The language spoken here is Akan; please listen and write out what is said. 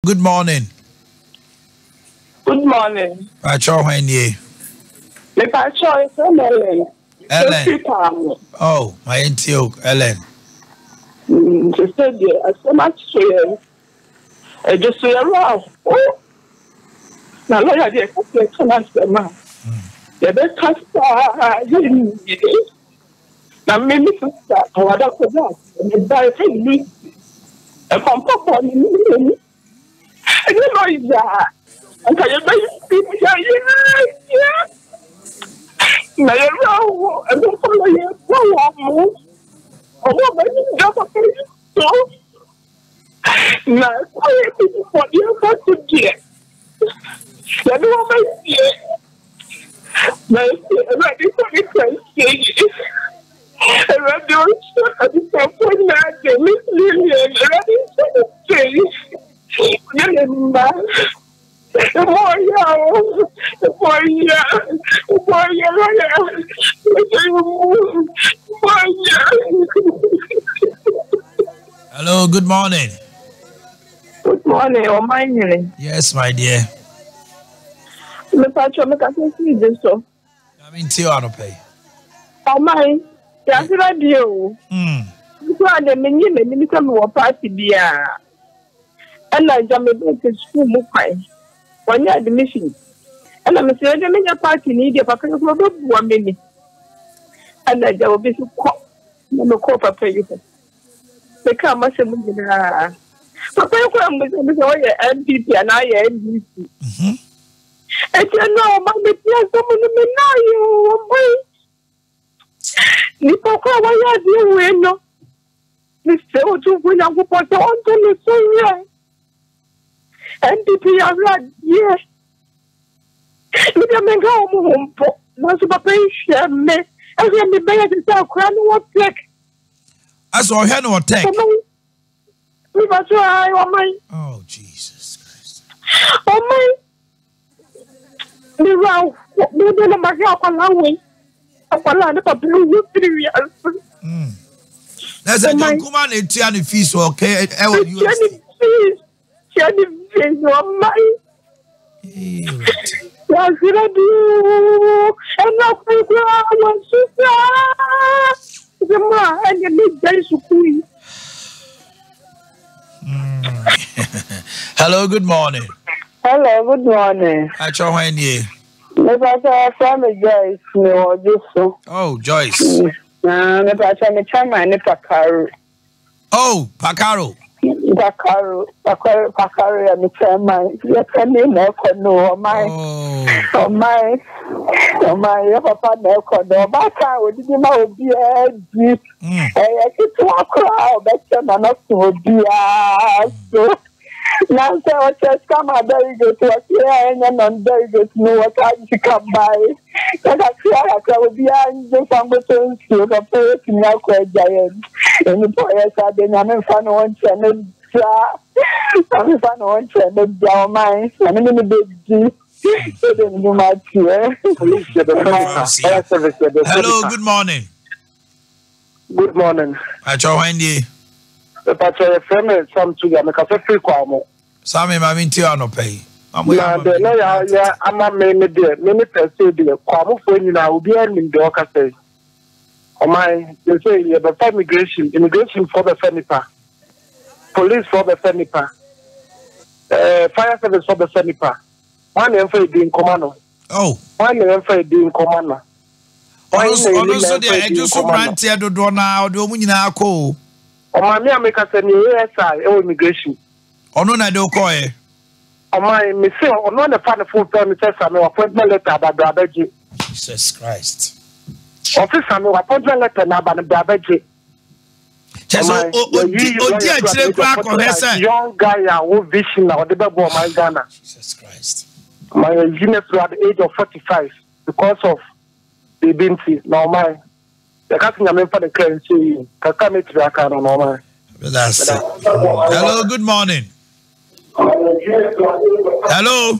Good morning. Good morning. Pacho when ye. The Pacho is from Ellen. Oh, my auntie Ellen. She said, yeah, so much here. I just say, wow. Oh, now, look at the question as the man. The best customer, now, maybe sister, or other for that. And the guy said, a pump on me. I don't know if that. And can you buy people? Yeah. Now, you know, I don't follow you. Oh, my God, so now, I think what you got to get. I don't know my dear. Now, I'm ready for the question. I'm ready to the point now. Miss Lillian, I'm ready for the change. The Hello, good morning. Good morning, or my name. Yes, my dear. Mr. Chomeka, I see this so. I'm in Tiano pay. Oh, my. That's what I do. So I didn't mean to party beer. And I jam a bit to school. When you're admission. And I'm saying, I mean, a party need a packet of 1 minute. And I will be so no copper pay. They come as a million. Papa, I'm with the MPP and I am. And you know, my dear, someone may know you. Nipoka, why are you winning? Mr. to win a whoop on the same. MPP are right, yes. You don't go home. Most of the patient, and then the bed is out, crying what tech. I saw her no tech. We must try, oh my. Oh, Jesus Christ. Oh my. The row, no, no, my help allowing. I want to put you 3 years. There's a young woman in Tiani fees, okay? Jenny fees, oh my. What should I do? And not my sister. The man, and you need days to queen. Hello, good morning. Hello, good morning. I saw when ye. Never from a Joyce, no, Ejisu. Oh, Joyce. Never try me chairman, Pakaro. Oh, Pakaro. Pakaro, and the chairman. Yes, I mean, no, my, oh, my, papa, no, Baka, did you know, be a deep? I get to a crowd, better than not to be so. Now, so just come out very good to a clear and I'm very good to know what time to come by. Because I will be on the Famberton School of Poets in Yako Giant. And the poets are the Naman Fan on Channel. I'm fan on Channel down mine. I'm in the big G. Hello, good morning. Good morning. I saw when ye. But a friend is some to you, because a free quamo. Some of my Tiano pay. I'm a many dear, many per se, dear, quamo for you now, be in the orchestra. Oh, my, they say, you have immigration for the Fenipa, police for the Fenipa, fire service for the Fenipa. One name for being commando. Oh, one name for being commander. Also, the Ejisu branch here do now, do Munina co. Oh, my, make us a new SI or immigration. Oh, no, I don't call it. Oh, my, Miss, or not a fan of full term, I'm appointment letter about Babaji. Jesus Christ. Office, I'm appointment letter now about Babaji. Young guy, who vision or the baby of my Ghana. Jesus Christ. My genius at the age of 45 because of the binti. Now, my. The casting I'm for the currency, Kakame to the car, no man. Hello, good morning. Hello.